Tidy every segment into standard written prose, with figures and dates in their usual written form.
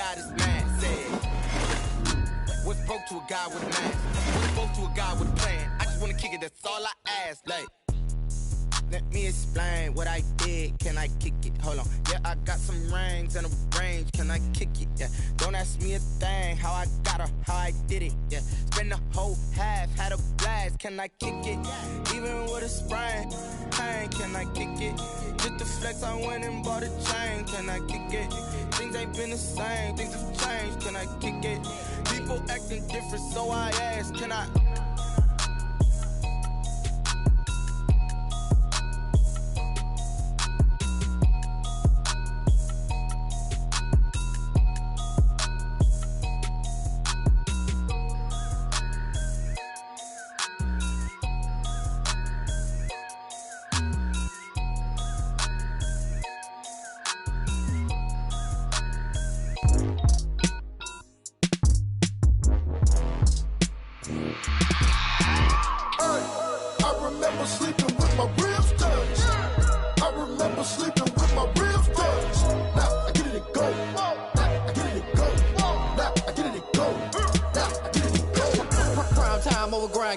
guy that's mad said, what's broke to a guy with a mask? What's broke to a guy with a plan? I just wanna kick it, that's all I ask. Like, let me explain what I did. Can I kick it? Hold on. Yeah, I got some rings and a range. Can I kick it? Yeah. Don't ask me a thing. How I got her, how I did it. Yeah. Spend the whole half, had a blast. Can I kick it? Even with a sprain, pain. Can I kick it? Just the flex, I went and bought a chain. Can I kick it? Things ain't been the same. Things have changed. Can I kick it? People acting different, so I ask. Can I?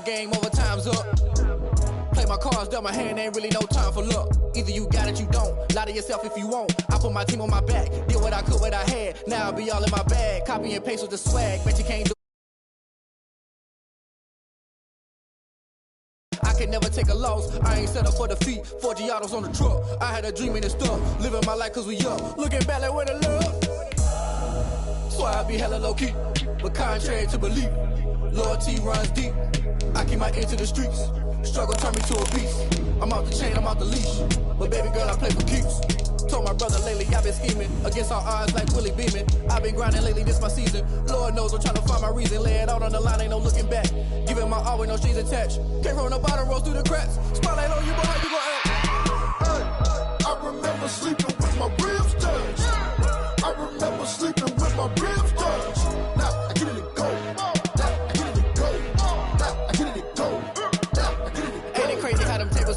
Game over, time's up. Play my cards, dealt my hand, ain't really no time for luck. Either you got it, you don't. Lie to yourself if you won't. I put my team on my back, did what I could, what I had. Now I'll be all in my bag. Copy and paste with the swag, bet you can't do. I can never take a loss. I ain't set up for defeat. 4 Giottos on the truck. I had a dream and stuff. Living my life cause we young. Looking back like where the love. So I be hella low key, but contrary to belief, loyalty runs deep. I keep my ear to the streets. Struggle turn me to a beast. I'm out the chain, I'm out the leash. But baby girl, I play for keeps. Told my brother lately I've been scheming against all odds like Willie Beeman. I've been grinding lately, this my season. Lord knows I'm trying to find my reason. Lay it out on the line, ain't no looking back. Giving my all with no strings attached. Came from the bottom, rose through the cracks. Spotlight on you, but how you gon' act? Hey, I remember sleeping with my ribs touched. I remember sleeping with my ribs touched. Now I get it and go.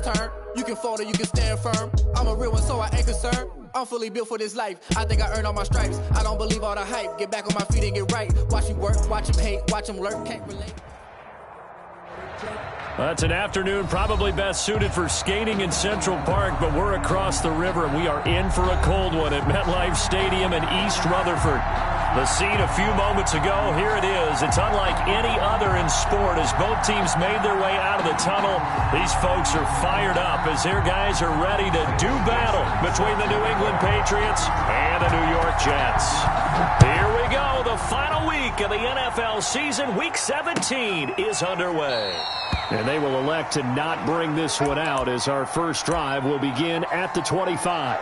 Turn. You can fold or you can stand firm. I'm a real one, so I ain't concerned. I'm fully built for this life. I think I earned all my stripes. I don't believe all the hype. Get back on my feet and get right. Watch him work, watch him hate, watch him lurk. Can't relate. That's an afternoon probably best suited for skating in Central Park, but we're across the river and we are in for a cold one at MetLife Stadium in East Rutherford. The scene a few moments ago, here it is. It's unlike any other in sport as both teams made their way out of the tunnel. These folks are fired up as their guys are ready to do battle between the New England Patriots and the New York Jets. Here we go. The final week of the NFL season, Week 17, is underway. And they will elect to not bring this one out as our first drive will begin at the 25.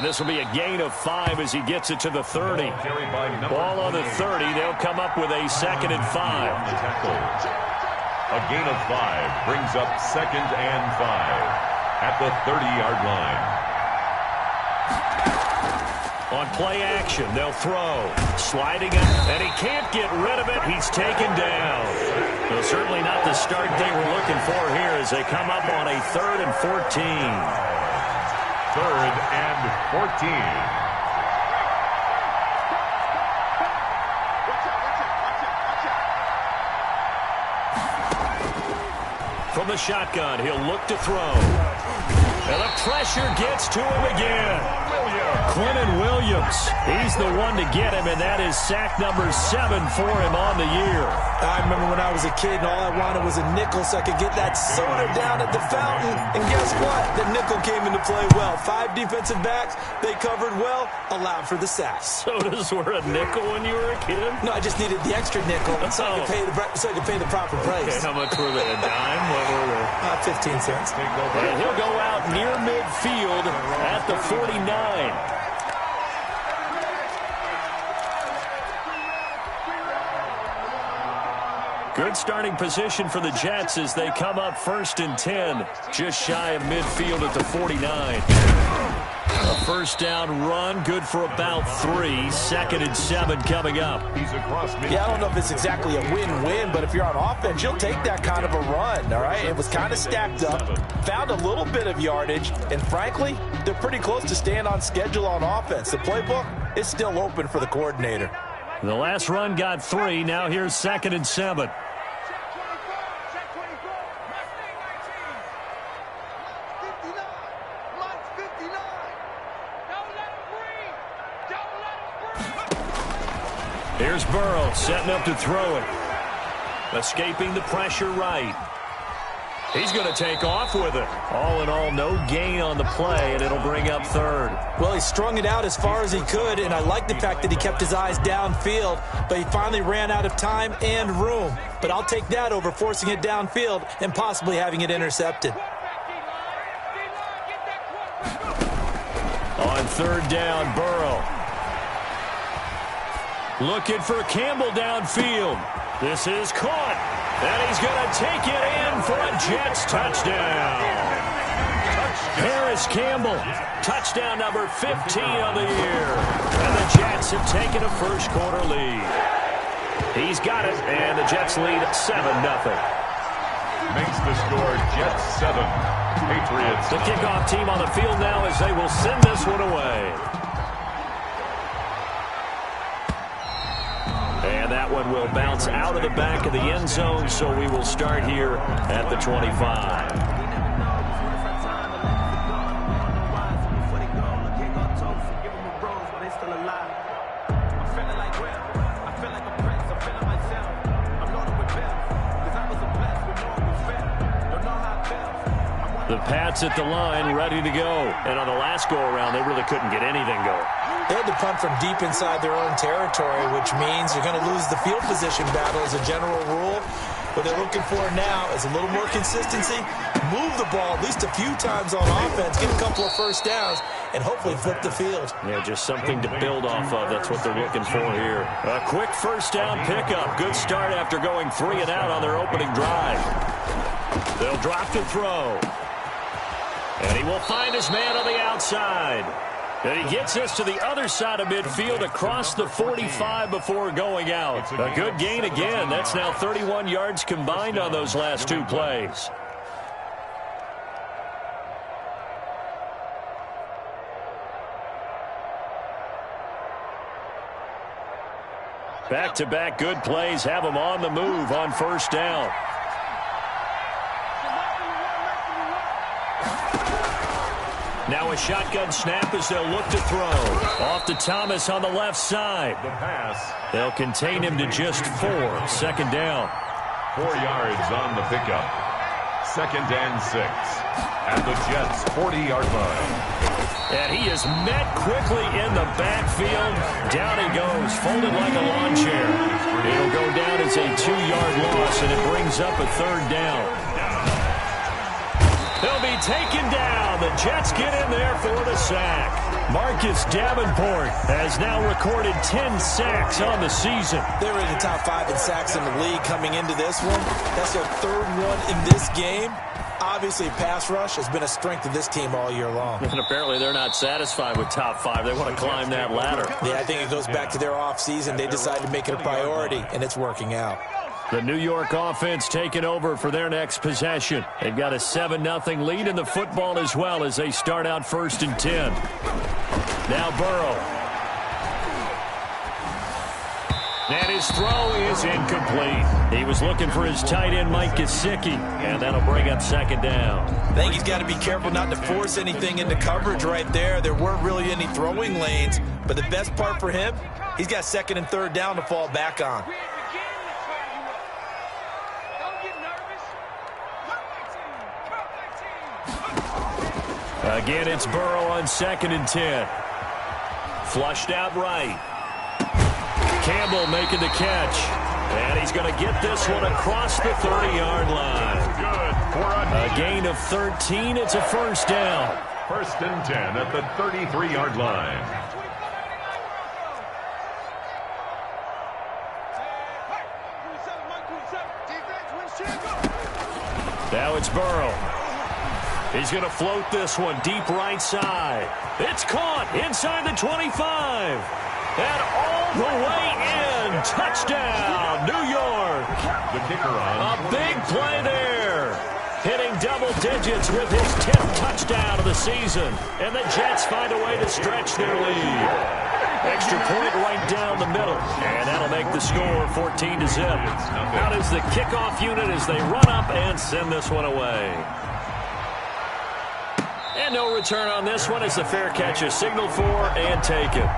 This will be a gain of 5 as he gets it to the 30. Ball on the 30. They'll come up with a 2nd and 5. A gain of 5 brings up 2nd and 5 at the 30-yard line. On play action, they'll throw. Sliding it, and he can't get rid of it. He's taken down. Well, certainly not the start they were looking for here as they come up on a 3rd and 14. 3rd and 14. From the shotgun, he'll look to throw. And the pressure gets to him again. Quentin Williams, he's the one to get him, and that is sack number 7 for him on the year. I remember when I was a kid and all I wanted was a nickel so I could get that soda down at the fountain. And guess what? The nickel came into play well. 5 defensive backs, they covered well, allowed for the sacks. Sodas were a nickel when you were a kid? No, I just needed the extra nickel so I could pay the proper price. Okay, how much were they? A dime? What were they? 15 cents. And he'll go out near midfield at the 49. Good starting position for the Jets as they come up 1st and 10, just shy of midfield at the 49. A first down run, good for about 3. 2nd and 7 coming up. He's across midfield. Yeah, I don't know if it's exactly a win-win, but if you're on offense, you'll take that kind of a run, all right? It was kind of stacked up, found a little bit of yardage, and frankly, they're pretty close to staying on schedule on offense. The playbook is still open for the coordinator. The last run got 3. Now here's 2nd and 7. Here's Burrow setting up to throw it. Escaping the pressure right. He's going to take off with it. All in all, no gain on the play, and it'll bring up 3rd. Well, he strung it out as far as he could, and I like the fact that he kept his eyes downfield, but he finally ran out of time and room. But I'll take that over forcing it downfield and possibly having it intercepted. On 3rd down, Burrow. Looking for Campbell downfield. This is caught. And he's going to take it in for a Jets touchdown. Harris Campbell, touchdown number 15 of the year. And the Jets have taken a first-quarter lead. He's got it, and the Jets lead 7-0. Makes the score Jets 7, Patriots. The kickoff team on the field now as they will send this one away. And that one will bounce out of the back of the end zone, so we will start here at the 25. The Pats at the line, ready to go. And on the last go-around, they really couldn't get anything going. They had to punt from deep inside their own territory, which means you're going to lose the field position battle as a general rule. What they're looking for now is a little more consistency, move the ball at least a few times on offense, get a couple of first downs, and hopefully flip the field. Yeah, just something to build off of. That's what they're looking for here. A quick first down pickup. Good start after going 3 and out on their opening drive. They'll drop to throw. And he will find his man on the outside. And he gets us to the other side of midfield across the 45 before going out. A good gain again. That's now 31 yards combined on those last 2 plays. Back-to-back good plays have them on the move on first down. Now a shotgun snap as they'll look to throw. Off to Thomas on the left side. The pass. They'll contain him to just 4. 2nd down. 4 yards on the pickup. 2nd and 6. At the Jets' 40-yard line. And he is met quickly in the backfield. Down he goes, folded like a lawn chair. It'll go down as a 2-yard loss, and it brings up a 3rd down. They'll be taken down. The Jets get in there for the sack. Marcus Davenport has now recorded 10 sacks on the season. They were in the top 5 in sacks in the league coming into this one. That's their 3rd one in this game. Obviously, pass rush has been a strength of this team all year long. And apparently they're not satisfied with top 5. They want to climb that ladder. Yeah, I think it goes back to their offseason. They decided to make it a priority, and it's working out. The New York offense taking over for their next possession. They've got a 7-0 lead in the football as well as they start out 1st and 10. Now Burrow. And his throw is incomplete. He was looking for his tight end, Mike Gesicki, and that'll bring up 2nd down. I think he's got to be careful not to force anything into coverage right there. There weren't really any throwing lanes, but the best part for him, he's got 2nd and 3rd down to fall back on. Again, it's Burrow on 2nd and 10. Flushed out right. Campbell making the catch. And he's going to get this one across the 30-yard line. A gain of 13. It's a 1st down. 1st and 10 at the 33-yard line. Now it's Burrow. He's going to float this one deep right side. It's caught inside the 25. And all the way in. Touchdown, New York. The kicker on. A big play there. Hitting double digits with his 10th touchdown of the season. And the Jets find a way to stretch their lead. Extra point right down the middle. And that'll make the score 14-0. Out is the kickoff unit as they run up and send this one away. And no return on this one as the fair catch is signaled for and taken.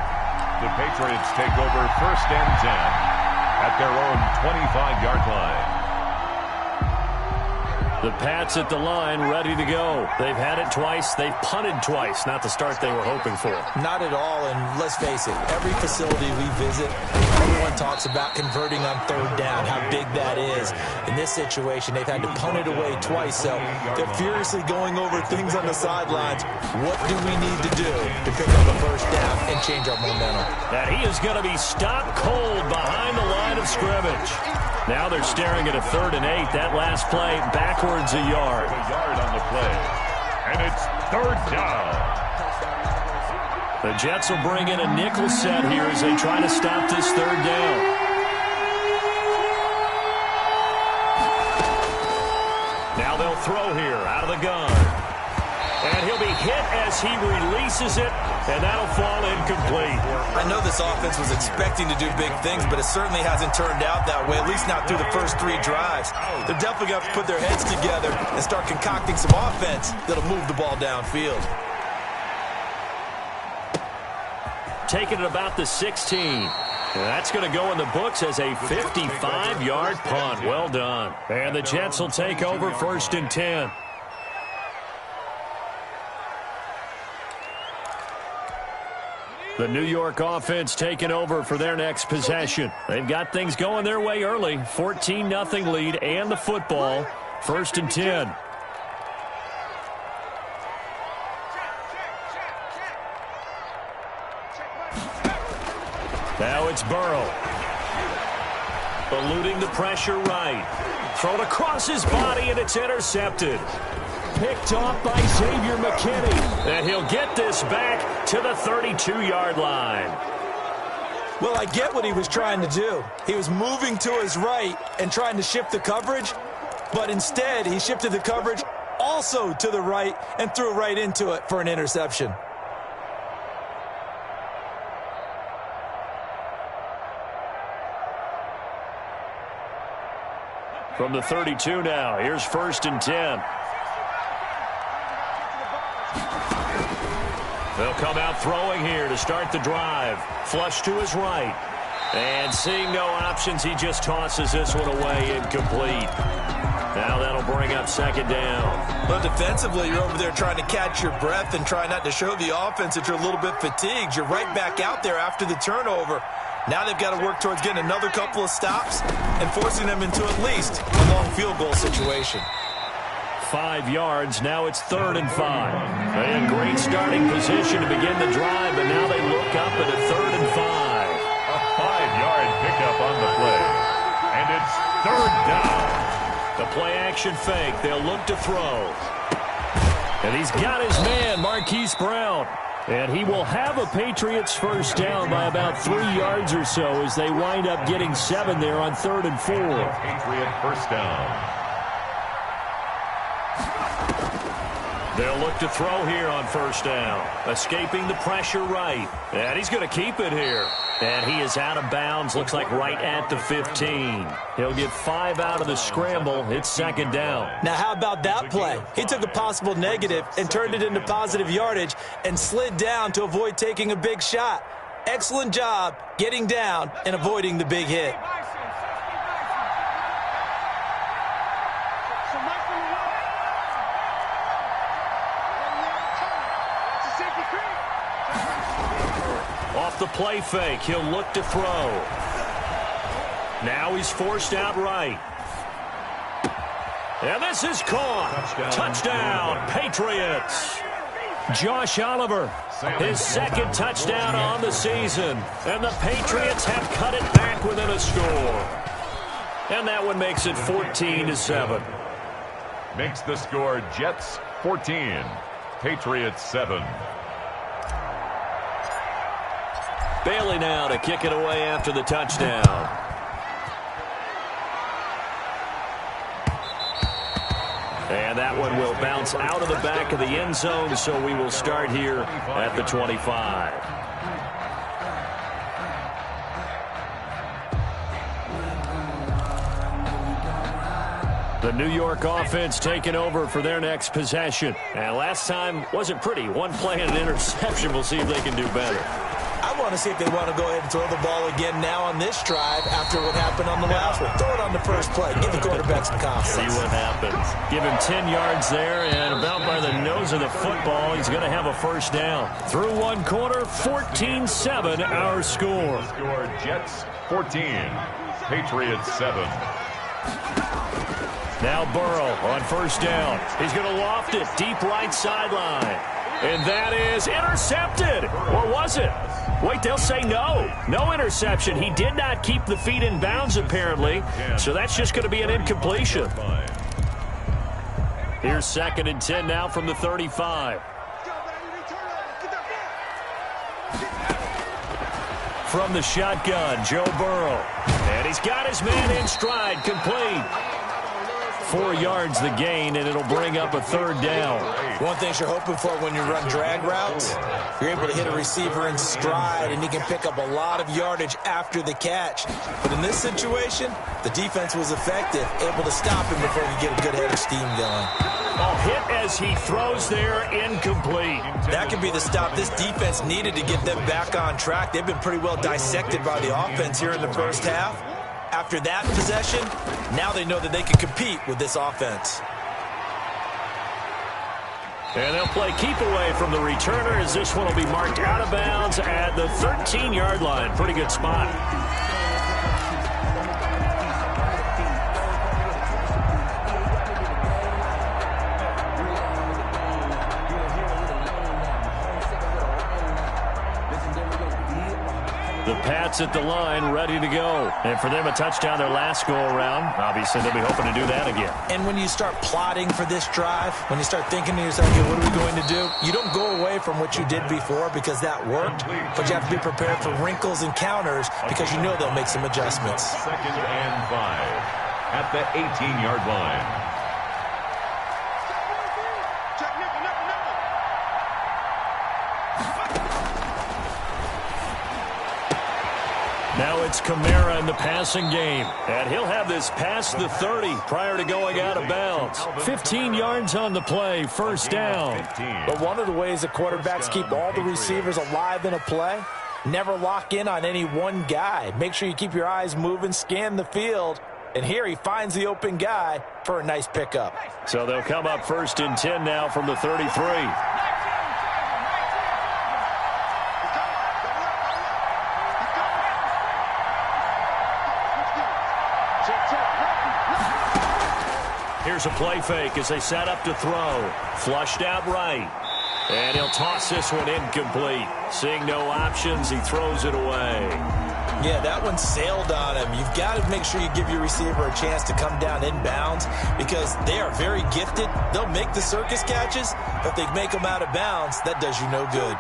The Patriots take over 1st and 10 at their own 25-yard line. The Pats at the line, ready to go. They've had it twice. They've punted twice. Not the start they were hoping for. Not at all, and let's face it, every facility we visit, everyone talks about converting on 3rd down, how big that is. In this situation, they've had to punt it away twice, so they're furiously going over things on the sidelines. What do we need to do to pick up a 1st down and change our momentum? And he is going to be stopped cold behind the line of scrimmage. Now they're staring at a 3rd and 8. That last play backwards a yard. A yard on the play. And it's 3rd down. The Jets will bring in a nickel set here as they try to stop this 3rd down. Now they'll throw here out of the gun. And he'll be hit as he releases it, and that'll fall incomplete. I know this offense was expecting to do big things, but it certainly hasn't turned out that way, at least not through the first 3 drives. They're definitely going to have to put their heads together and start concocting some offense that'll move the ball downfield. Taking it about the 16. And that's going to go in the books as a 55-yard punt. Well done. And the Jets will take over 1st and 10. The New York offense taking over for their next possession. They've got things going their way early. 14-0 lead and the football. 1st and 10. Now it's Burrow. Eluding the pressure right. Thrown across his body and it's intercepted. Picked off by Xavier McKinney. And he'll get this back to the 32-yard line. Well, I get what he was trying to do. He was moving to his right and trying to shift the coverage, but instead he shifted the coverage also to the right and threw right into it for an interception. From the 32 now, here's 1st and 10. They'll come out throwing here to start the drive. Flush to his right. And seeing no options, he just tosses this one away incomplete. Now that'll bring up 2nd down. But defensively, you're over there trying to catch your breath and try not to show the offense that you're a little bit fatigued. You're right back out there after the turnover. Now they've got to work towards getting another couple of stops and forcing them into at least a long field goal situation. 5 yards. Now it's 3rd and 5. They had great starting position to begin the drive, but now they look up at a 3rd and 5. A 5-yard pickup on the play. And it's 3rd down. The play action fake. They'll look to throw. And he's got his man, Marquise Brown. And he will have a Patriots 1st down by about 3 yards or so as they wind up getting 7 there on 3rd and 4. Patriot 1st down. They'll look to throw here on 1st down. Escaping the pressure right. And he's going to keep it here. And he is out of bounds. Looks like right at the 15. He'll get 5 out of the scramble. It's 2nd down. Now, how about that play? He took a possible negative and turned it into positive yardage and slid down to avoid taking a big shot. Excellent job getting down and avoiding the big hit. Off the play fake, he'll look to throw. Now he's forced out right. And this is caught. Touchdown, Patriots. Josh Oliver, his 2nd touchdown on the season. And the Patriots have cut it back within a score. And that one makes it 14-7. Makes the score Jets 14, Patriots 7. Bailey now to kick it away after the touchdown. And that one will bounce out of the back of the end zone, so we will start here at the 25. The New York offense taking over for their next possession. And last time wasn't pretty. One play and an interception. We'll see if they can do better. I want to see if they want to go ahead and throw the ball again now on this drive after what happened on the last one. Throw it on the first play. Give the quarterback some confidence. See what happens. Give him 10 yards there, and about by the nose of the football, he's going to have a first down. Through one quarter, 14-7 our score. Score Jets 14, Patriots 7. Now Burrow on first down. He's going to loft it deep right sideline. And that is intercepted. Or was it? Wait, they'll say no. No interception. He did not keep the feet in bounds, apparently. So that's just going to be an incompletion. Here's 2nd and 10 now from the 35. From the shotgun, Joe Burrow. And he's got his man in stride, complete. 4 yards the gain, and it'll bring up a third down. One thing you're hoping for when you run drag routes, you're able to hit a receiver in stride, and he can pick up a lot of yardage after the catch. But in this situation, the defense was effective, able to stop him before he get a good head of steam going. Oh, hit as he throws there, incomplete. That could be the stop this defense needed to get them back on track. They've been pretty well dissected by the offense here in the first half. After that possession, now they know that they can compete with this offense. And they'll play keep away from the returner as this one will be marked out of bounds at the 13-yard line. Pretty good spot. The Pats at the line, ready to go. And for them, a touchdown their last go-around. Obviously, they'll be hoping to do that again. And when you start plotting for this drive, when you start thinking to yourself, okay, what are we going to do? You don't go away from what you did before because that worked, but you have to be prepared for wrinkles and counters because you know they'll make some adjustments. 2nd and 5 at the 18-yard line. Now it's Kamara in the passing game. And he'll have this past the 30 prior to going out of bounds. 15 yards on the play, first down. But one of the ways that quarterbacks keep all the receivers alive in a play, never lock in on any one guy. Make sure you keep your eyes moving, scan the field. And here he finds the open guy for a nice pickup. So they'll come up 1st and 10 now from the 33. Here's a play fake as they set up to throw. Flushed out right. And he'll toss this one incomplete. Seeing no options, he throws it away. Yeah, that one sailed on him. You've got to make sure you give your receiver a chance to come down inbounds because they are very gifted. They'll make the circus catches, but if they make them out of bounds, that does you no good.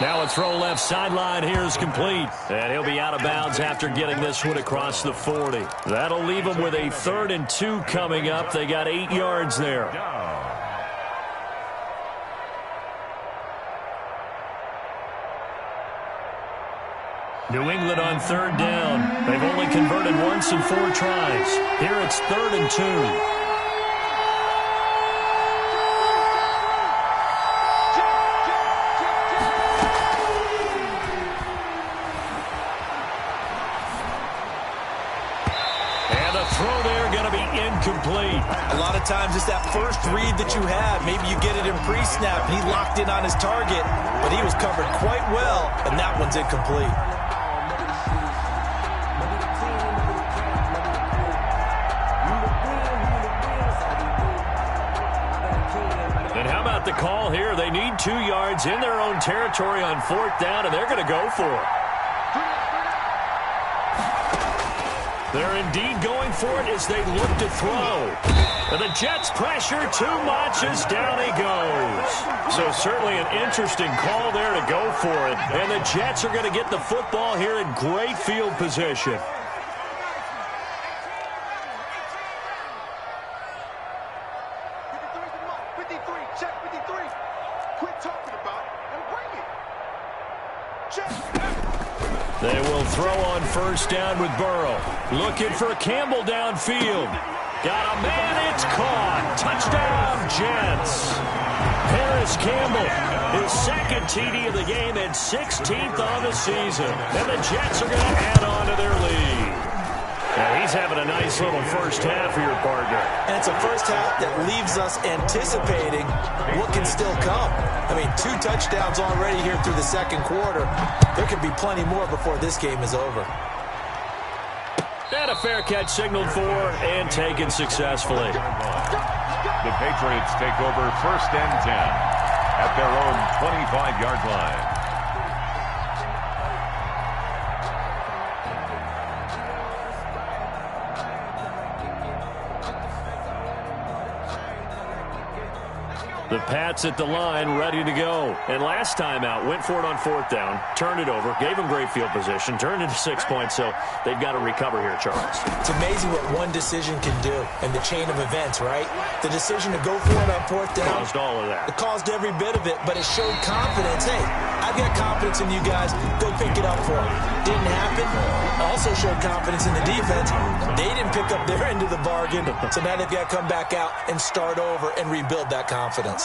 Now a throw left sideline here is complete. And he'll be out of bounds after getting this one across the 40. That'll leave them with a 3rd and 2 coming up. They got 8 yards there. New England on 3rd down. They've only converted once in 4 tries. Here it's 3rd and 2. Complete. A lot of times it's that first read that you have. Maybe you get it in pre-snap. He locked in on his target, but he was covered quite well, and that one's incomplete. And how about the call here? They need 2 yards in their own territory on 4th down, and they're going to go for it. They're indeed going for it as they look to throw. And the Jets pressure too much as down he goes. So certainly an interesting call there to go for it. And the Jets are going to get the football here in great field position. They will throw on 1st down with Burrow. Looking for Campbell downfield. Got a man, it's caught. Touchdown, Jets. Paris Campbell, his 2nd TD of the game and 16th on the season. And the Jets are going to add on to their lead. Yeah, he's having a nice little first half for your partner. And it's a first half that leaves us anticipating what can still come. I mean, 2 touchdowns already here through the 2nd quarter. There could be plenty more before this game is over. And a fair catch signaled for and taken successfully. The Patriots take over 1st and 10 at their own 25-yard line. The Pats at the line, ready to go. And last time out, went for it on 4th down, turned it over, gave them great field position, turned it to 6 points, so they've got to recover here, Charles. It's amazing what one decision can do in the chain of events, right? The decision to go for it on 4th down. Caused all of that. It caused every bit of it, but it showed confidence. Hey, I've got confidence in you guys. Go pick it up for them. Didn't happen. Also showed confidence in the defense. They didn't pick up their end of the bargain, so now they've got to come back out and start over and rebuild that confidence.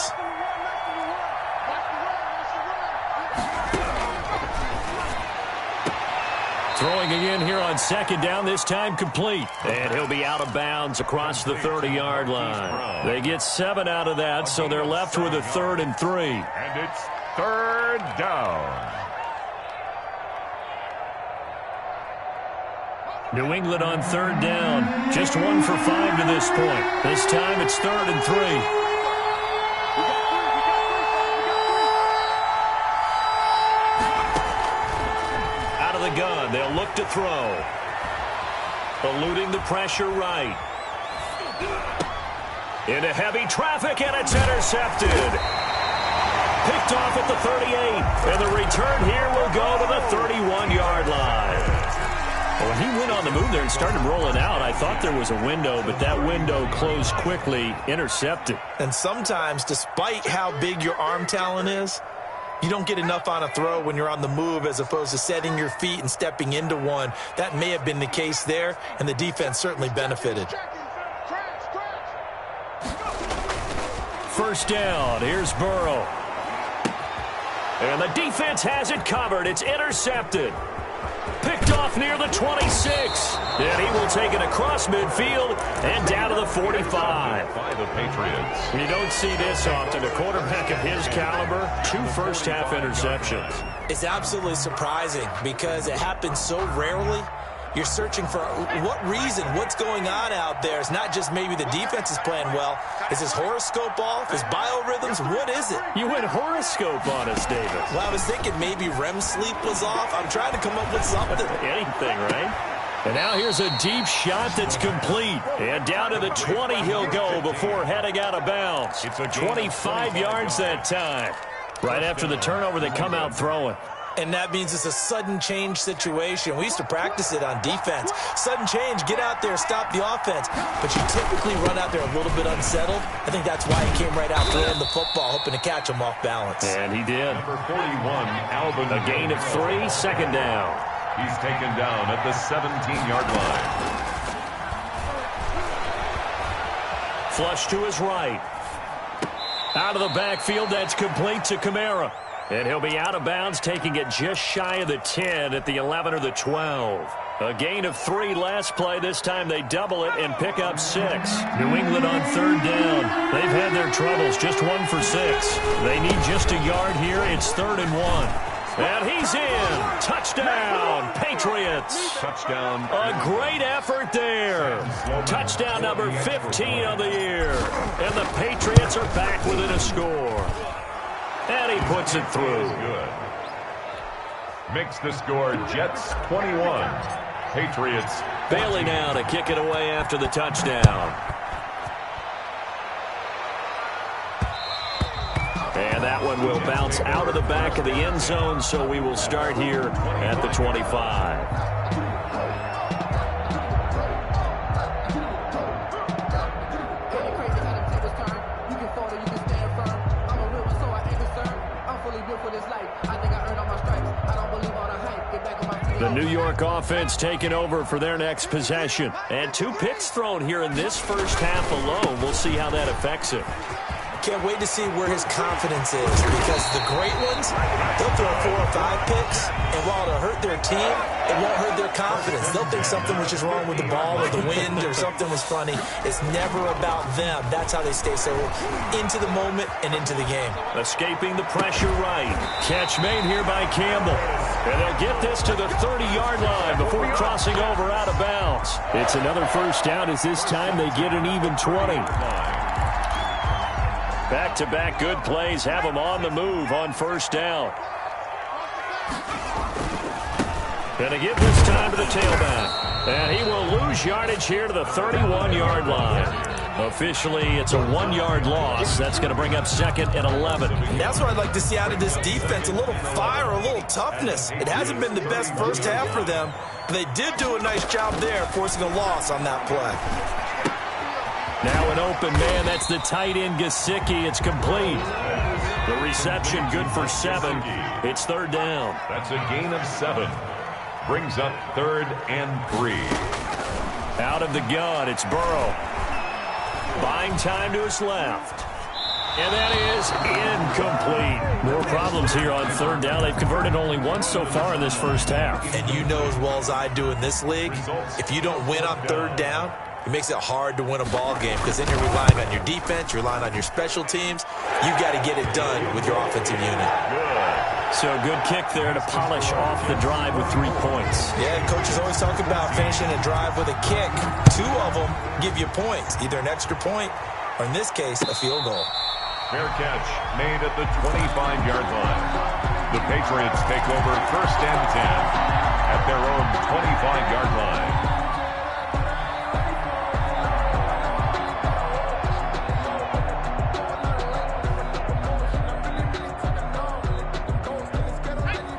Throwing again here on 2nd down, this time complete. And he'll be out of bounds across the 30-yard line. They get 7 out of that, so they're left with a 3rd and 3. And it's 3rd down. New England on 3rd down. Just 1 for 5 to this point. This time it's 3rd and 3. Gun. They'll look to throw. Eluding the pressure right. Into heavy traffic, and it's intercepted. Picked off at the 38. And the return here will go to the 31-yard line. When he went on the move there and started rolling out, I thought there was a window, but that window closed quickly, intercepted. And sometimes, despite how big your arm talent is, you don't get enough on a throw when you're on the move as opposed to setting your feet and stepping into one. That may have been the case there, and the defense certainly benefited. 1st down. Here's Burrow. And the defense has it covered. It's intercepted. Picked off near the 26. And he will take it across midfield and down to the 45. By the Patriots. You don't see this often. A quarterback of his caliber, 2 first-half interceptions. It's absolutely surprising because it happens so rarely. You're searching for what reason, what's going on out there. It's not just maybe the defense is playing well. Is his horoscope off? His biorhythms? What is it? You went horoscope on us, David. Well, I was thinking maybe REM sleep was off. I'm trying to come up with something. Anything, right? And now here's a deep shot that's complete. And down to the 20 he'll go before heading out of bounds. 25 yards that time. Right after the turnover, they come out throwing. And that means it's a sudden change situation. We used to practice it on defense. Sudden change, get out there, stop the offense. But you typically run out there a little bit unsettled. I think that's why he came right out throwing the football, hoping to catch him off balance. And he did. Number 41, Alvin. A gain of 3, 2nd down. He's taken down at the 17-yard line. Flush to his right. Out of the backfield, that's complete to Kamara. And he'll be out of bounds, taking it just shy of the 10 at the 11 or the 12. A gain of 3 last play. This time they double it and pick up 6. New England on 3rd down. They've had their troubles, just 1 for 6. They need just a yard here. It's 3rd and 1. And he's in. Touchdown, Patriots. Touchdown. A great effort there. Touchdown number 15 of the year. And the Patriots are back within a score. And he puts it through. Good. Makes the score Jets 21. Patriots 14. Bailey now to kick it away after the touchdown. And that one will bounce out of the back of the end zone, so we will start here at the 25. The New York offense taking over for their next possession. And 2 picks thrown here in this first half alone. We'll see how that affects it. Can't wait to see where his confidence is, because the great ones, they'll throw 4 or 5 picks, and while it'll hurt their team, it won't hurt their confidence. They'll think something was just wrong with the ball or the wind or something was funny. It's never about them. That's how they stay so into the moment and into the game. Escaping the pressure right. Catch made here by Campbell. And they'll get this to the 30-yard line before crossing over out of bounds. It's another first down as this time they get an even 20. Back-to-back good plays have them on the move on first down. And they give this time to the tailback. And he will lose yardage here to the 31-yard line. Officially, it's a 1-yard loss. That's going to bring up 2nd and 11. That's what I'd like to see out of this defense. A little fire, a little toughness. It hasn't been the best first half for them. But they did do a nice job there, forcing a loss on that play. Now an open man. That's the tight end, Gesicki. It's complete. The reception good for 7. It's 3rd down. That's a gain of 7. Brings up 3rd and 3. Out of the gun, it's Burrow. Buying time to his left. And that is incomplete. More problems here on 3rd down. They've converted only once so far in this first half. And you know as well as I do in this league, if you don't win on 3rd down, it makes it hard to win a ball game, because then you're relying on your defense, you're relying on your special teams. You've got to get it done with your offensive unit. So good kick there to polish off the drive with 3 points. Yeah, coaches always talk about finishing a drive with a kick. 2 of them give you points, either an extra point or, in this case, a field goal. Fair catch made at the 25-yard line. The Patriots take over 1st and 10 at their own 25-yard line.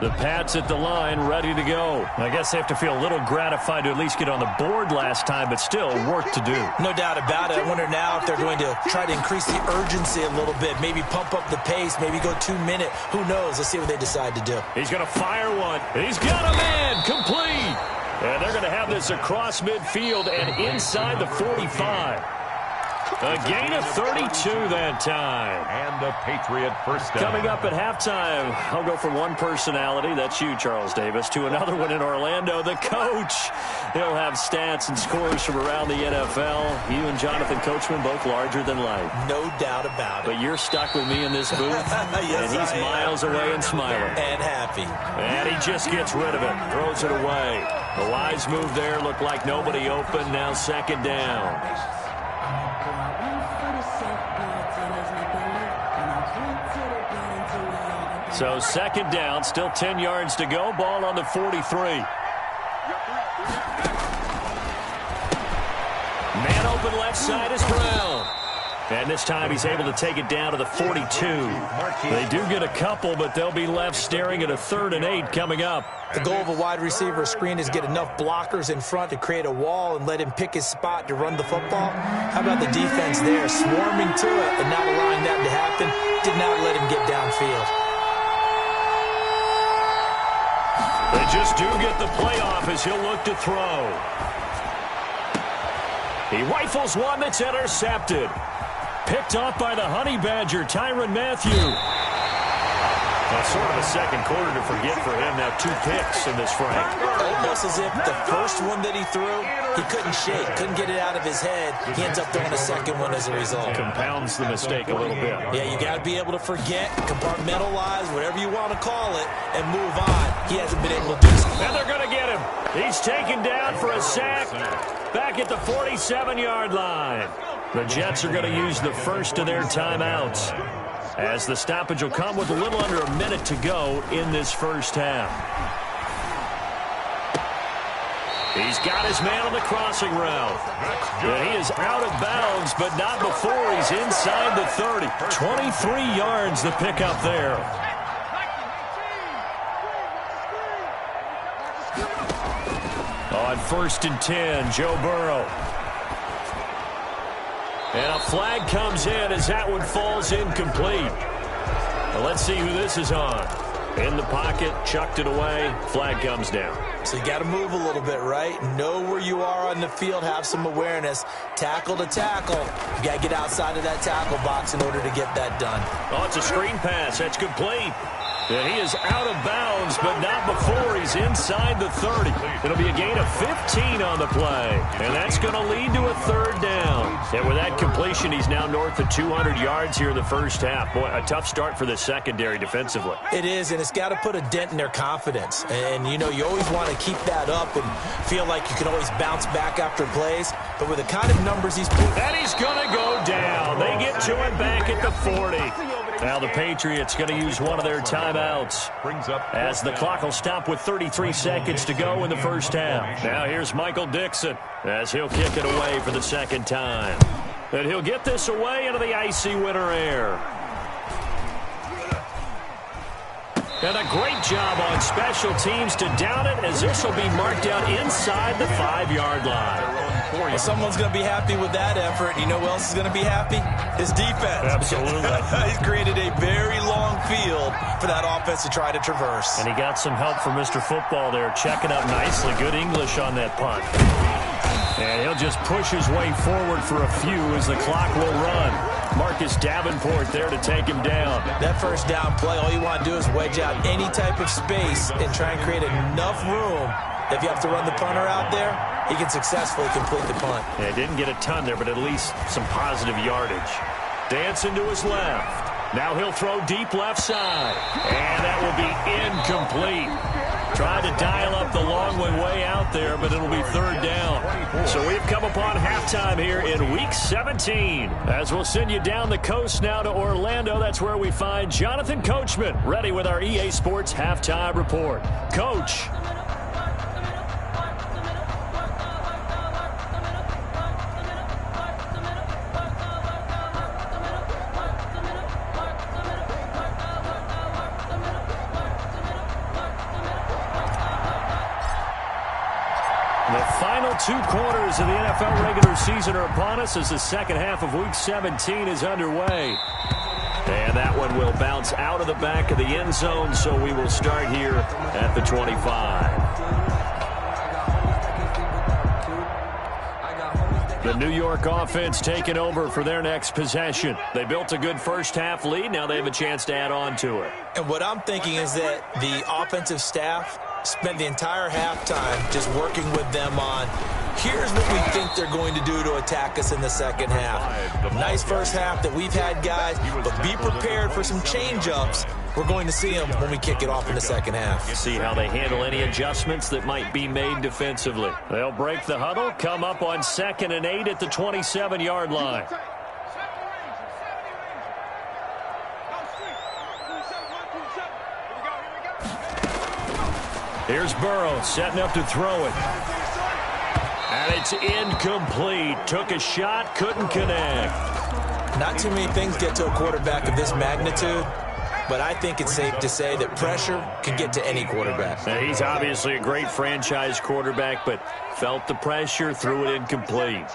The Pats at the line, ready to go. I guess they have to feel a little gratified to at least get on the board last time, but still work to do. No doubt about it. I wonder now if they're going to try to increase the urgency a little bit, maybe pump up the pace, maybe go 2-minute. Who knows? Let's see what they decide to do. He's going to fire one. He's got a man. Complete. And they're going to have this across midfield and inside the 45. A gain of 32 that time. And a Patriot first down. Coming up at halftime, I'll go from one personality, that's you, Charles Davis, to another one in Orlando, the coach. He'll have stats and scores from around the NFL. You and Jonathan Coachman, both larger than life. No doubt about it. But you're stuck with me in this booth, yes, and he's miles away and smiling. And happy. And he just gets rid of it, throws it away. The wise move there, looked like nobody open, now 2nd down. So 2nd down, still 10 yards to go. Ball on the 43. Man open left side is Brown. And this time he's able to take it down to the 42. They do get a couple, but they'll be left staring at a 3rd and 8 coming up. The goal of a wide receiver screen is get enough blockers in front to create a wall and let him pick his spot to run the football. How about the defense there, swarming to it and not allowing that to happen? Did not let him get downfield. They just do get the playoff as he'll look to throw. He rifles one that's intercepted. Picked off by the Honey Badger, Tyrann Mathieu. That's sort of a second quarter to forget for him. Now 2 picks in this frame. Almost as if the first one that he threw, he couldn't shake, couldn't get it out of his head. He ends up throwing a second one as a result. Compounds the mistake a little bit. Yeah, you got to be able to forget, compartmentalize, whatever you want to call it, and move on. He hasn't been able to do so. And they're going to get him. He's taken down for a sack back at the 47-yard line. The Jets are going to use the first of their timeouts as the stoppage will come with a little under a minute to go in this first half. He's got his man on the crossing route. And he is out of bounds, but not before he's inside the 30. 23 yards the pickup there. On 1st and 10, Joe Burrow. And a flag comes in as that one falls incomplete. Well, let's see who this is on. In the pocket, chucked it away, flag comes down. So you got to move a little bit, right? Know where you are on the field, have some awareness. Tackle to tackle. You got to get outside of that tackle box in order to get that done. Oh, it's a screen pass. That's complete. And he is out of bounds, but not before he's inside the 30. It'll be a gain of 15 on the play. And that's going to lead to a 3rd down. And with that completion, he's now north of 200 yards here in the first half. Boy, a tough start for the secondary defensively. It is, and it's got to put a dent in their confidence. And, you know, you always want to keep that up and feel like you can always bounce back after plays. But with the kind of numbers he's put... And he's going to go down. They get to him back at the 40. Now the Patriots going to use one of their timeouts as the clock will stop with 33 seconds to go in the first half. Now here's Michael Dixon as he'll kick it away for the 2nd time. And he'll get this away into the icy winter air. And a great job on special teams to down it as this will be marked out inside the 5-yard line. Well, someone's going to be happy with that effort. You know who else is going to be happy? His defense. Absolutely. He's created a very long field for that offense to try to traverse. And he got some help from Mr. Football there, checking up nicely. Good English on that punt. And he'll just push his way forward for a few as the clock will run. Marcus Davenport there to take him down. That first down play, all you want to do is wedge out any type of space and try and create enough room. If you have to run the punter out there, he can successfully complete the punt. Yeah, didn't get a ton there, but at least some positive yardage. Dancing to his left. Now he'll throw deep left side. And that will be incomplete. Tried to dial up the long one way out there, but it'll be 3rd down. So we've come upon halftime here in Week 17. As we'll send you down the coast now to Orlando, that's where we find Jonathan Coachman, ready with our EA Sports Halftime Report. Coach. The final 2 quarters of the NFL regular season are upon us as the second half of Week 17 is underway. And that one will bounce out of the back of the end zone, so we will start here at the 25. The New York offense taking over for their next possession. They built a good first half lead. Now they have a chance to add on to it. And what I'm thinking is that the offensive staff spent the entire halftime just working with them on, here's what we think they're going to do to attack us in the second half. Nice first half that we've had, guys, but be prepared for some change-ups. We're going to see them when we kick it off in the second half. See how they handle any adjustments that might be made defensively. They'll break the huddle, come up on 2nd and 8 at the 27-yard line. Here's Burrow setting up to throw it. And it's incomplete. Took a shot, couldn't connect. Not too many things get to a quarterback of this magnitude, but I think it's safe to say that pressure can get to any quarterback. Now, he's obviously a great franchise quarterback, but felt the pressure, threw it incomplete.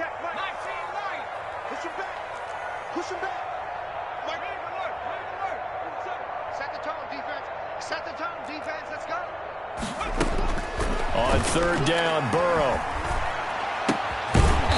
On 3rd down, Burrow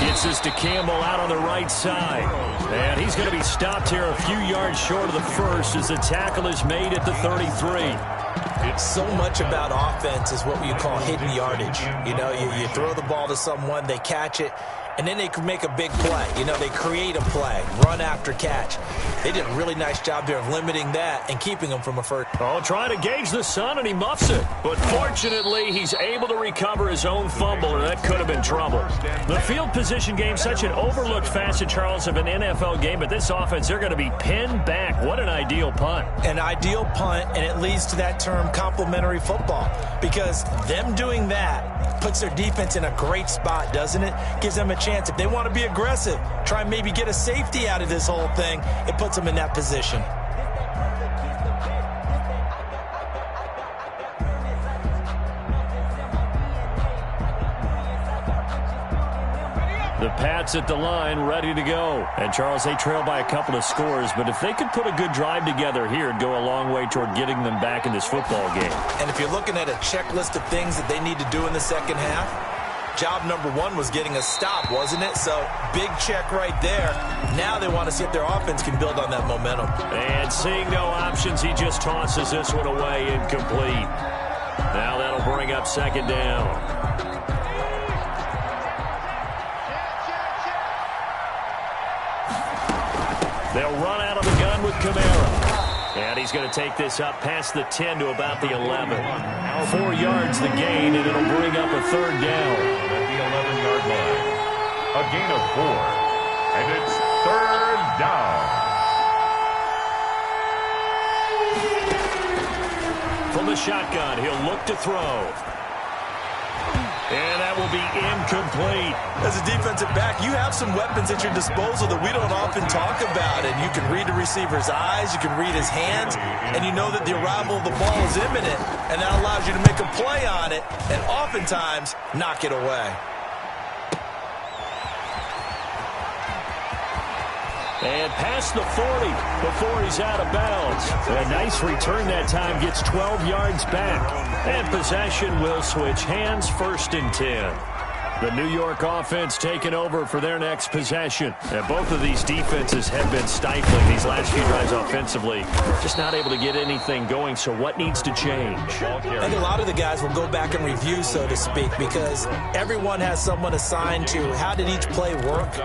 gets this to Campbell out on the right side. And he's going to be stopped here a few yards short of the first as the tackle is made at the 33. So much about offense is what you call hidden yardage. You know, you throw the ball to someone, they catch it, and then they can make a big play. You know, they create a play, run after catch. They did a really nice job there of limiting that and keeping them from a first. Oh, trying to gauge the sun, and he muffs it. But fortunately, he's able to recover his own fumble, or that could have been trouble. The field position game, such an overlooked facet, Charles, of an NFL game, but this offense, they're going to be pinned back. What an ideal punt. An ideal punt, and it leads to that term complementary football, because them doing that puts their defense in a great spot, doesn't it? Gives them a chance. If they want to be aggressive, try and maybe get a safety out of this whole thing, it puts them in that position. The Pats at the line, ready to go. And, Charles, they trail by a couple of scores, but if they could put a good drive together here, it'd go a long way toward getting them back in this football game. And if you're looking at a checklist of things that they need to do in the second half, job number one was getting a stop, wasn't it? So, big check right there. Now they want to see if their offense can build on that momentum. And seeing no options, he just tosses this one away, incomplete. Now that'll bring up second down. They'll run out of the gun with Kamara. And he's going to take this up past the 10 to about the 11. 4 yards the gain, and it'll bring up a third down. At the 11-yard line. A gain of 4. And it's third down. From the shotgun, he'll look to throw. And that will be incomplete. As a defensive back, you have some weapons at your disposal that we don't often talk about. And you can read the receiver's eyes, you can read his hands, and you know that the arrival of the ball is imminent. And that allows you to make a play on it and oftentimes knock it away. And past the 40 before he's out of bounds. A nice return that time, gets 12 yards back. And possession will switch hands, 1st and 10. The New York offense taking over for their next possession. And both of these defenses have been stifling these last few drives offensively. Just not able to get anything going, so what needs to change? I think a lot of the guys will go back and review, so to speak, because everyone has someone assigned to how did each play work.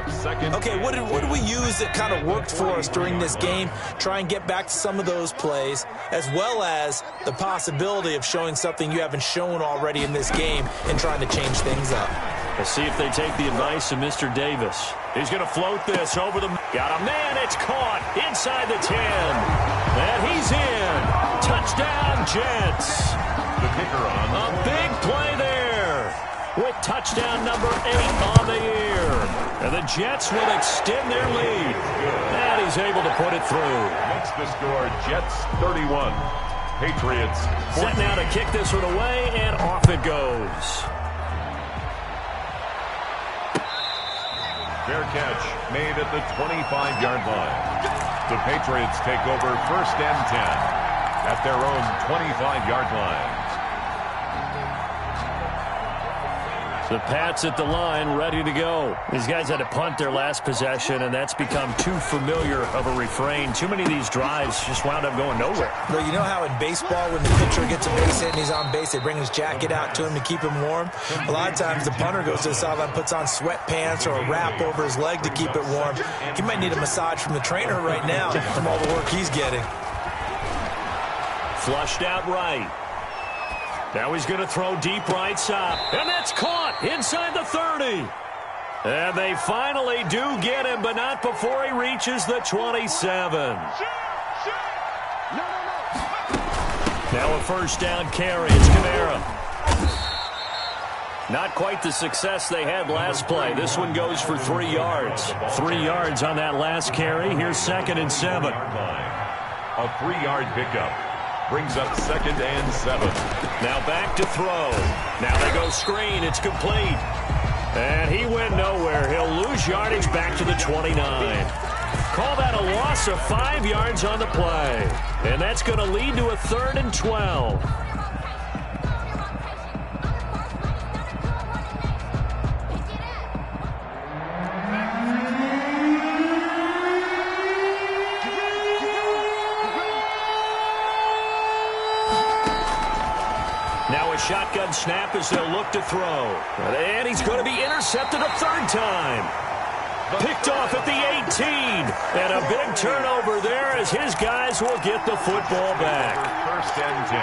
Okay, what did we use that kind of worked for us during this game? Try and get back to some of those plays, as well as the possibility of showing something you haven't shown already in this game and trying to change things up. We'll see if they take the advice of Mr. Davis. He's going to float this over the... Got a man, it's caught inside the 10. And he's in. Touchdown, Jets. The kicker on. A big play there with touchdown number 8 on the year. And the Jets will extend their lead. And he's able to put it through. Makes the score Jets 31. Patriots 14. Set now to kick this one away, and off it goes. Fair catch made at the 25-yard line. The Patriots take over 1st and 10 at their own 25-yard line. The Pats at the line, ready to go. These guys had to punt their last possession, and that's become too familiar of a refrain. Too many of these drives just wound up going nowhere. Well, you know how in baseball, when the pitcher gets a base hit and he's on base, they bring his jacket out to him to keep him warm? A lot of times the punter goes to the sideline, puts on sweatpants or a wrap over his leg to keep it warm. He might need a massage from the trainer right now from all the work he's getting. Flushed out right. Now he's going to throw deep right side. And that's caught inside the 30. And they finally do get him, but not before he reaches the 27. Now a 1st down carry. It's Kamara. Not quite the success they had last play. This one goes for 3 yards. 3 yards on that last carry. Here's 2nd and 7. A 3-yard pickup. Brings up 2nd and 7. Now back to throw. Now they go screen. It's complete. And he went nowhere. He'll lose yardage back to the 29. Call that a loss of 5 yards on the play. And that's going to lead to a 3rd and 12. Now Now a shotgun snap as they'll look to throw. And he's going to be intercepted a third time. Picked off at the 18. And a big turnover there as his guys will get the football back. First and 10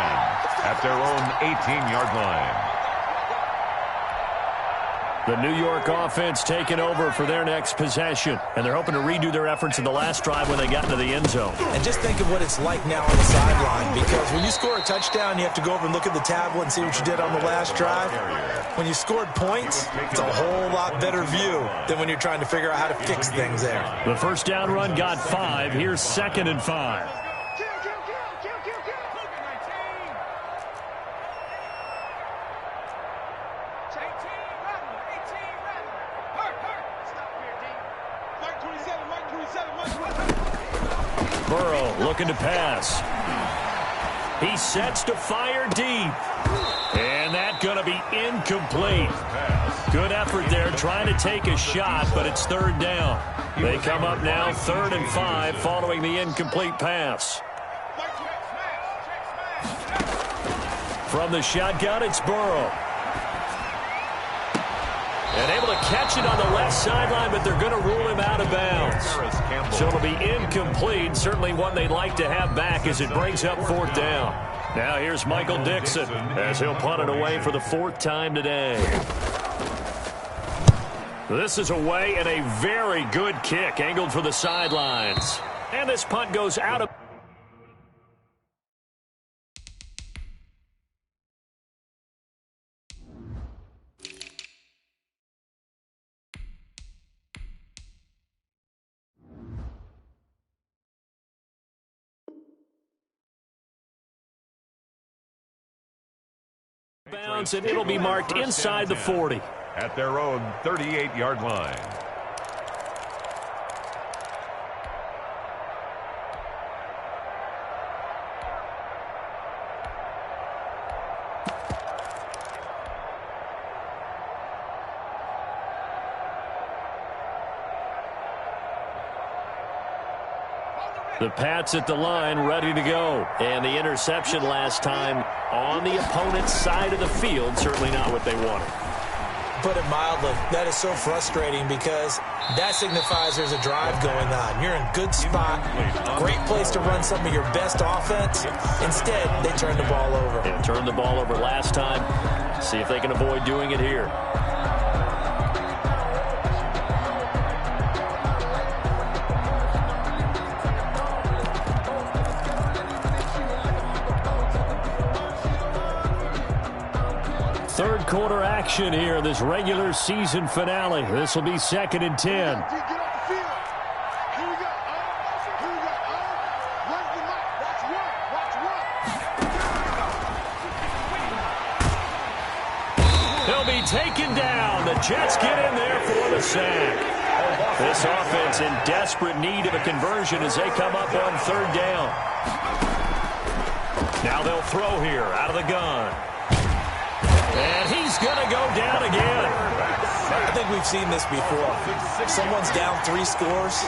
at their own 18-yard line. The New York offense taking over for their next possession. And they're hoping to redo their efforts in the last drive when they got into the end zone. And just think of what it's like now on the sideline, because when you score a touchdown, you have to go over and look at the tablet and see what you did on the last drive. When you scored points, it's a whole lot better view than when you're trying to figure out how to fix things there. The first down run got 5. Here's 2nd and 5. Burrow looking to pass. He sets to fire deep. And that's going to be incomplete. Good effort there trying to take a shot, but it's 3rd down. They come up now 3rd and 5 following the incomplete pass. From the shotgun, it's Burrow. And able to catch it on the left sideline, but they're going to rule him out of bounds. So it'll be incomplete. Certainly one they'd like to have back as it brings up 4th down. Now here's Michael Dixon as he'll punt it away for the 4th time today. This is away and a very good kick angled for the sidelines. And this punt goes out of... bounds, and it'll be marked inside the 40. At their own 38-yard line. The Pats at the line, ready to go. And the interception last time on the opponent's side of the field, certainly not what they wanted. Put it mildly, that is so frustrating because that signifies there's a drive going on. You're in a good spot, great place to run some of your best offense. Instead, they turn the ball over. And turned the ball over last time. See if they can avoid doing it here. Third quarter action here, this regular season finale. This will be 2nd and 10. He'll be taken down. The Jets get in there for the sack. This offense in desperate need of a conversion as they come up on 3rd down. Now they'll throw here out of the gun. And he's going to go down again. I think we've seen this before. Someone's down 3 scores.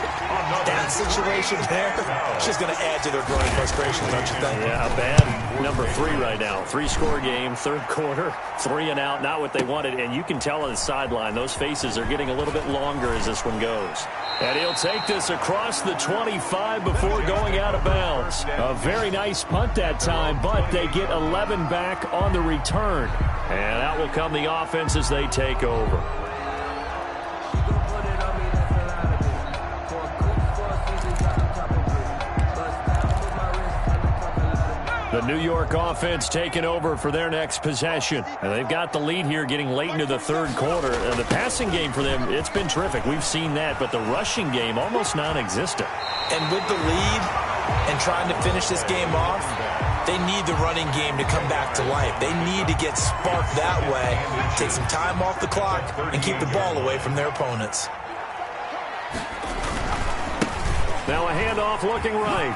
That situation there, it's just going to add to their growing frustration, don't you think? Yeah, bad number 3 right now. 3-score game, 3rd quarter, 3 and out, not what they wanted. And you can tell on the sideline, those faces are getting a little bit longer as this one goes. And he'll take this across the 25 before going out of bounds. A very nice punt that time, but they get 11 back on the return. And out will come the offense as they take over. The New York offense taking over for their next possession. And they've got the lead here getting late into the 3rd quarter. The passing game for them, it's been terrific. We've seen that, but the rushing game almost non-existent. And with the lead and trying to finish this game off, they need the running game to come back to life. They need to get sparked that way, take some time off the clock, and keep the ball away from their opponents. Now a handoff looking right.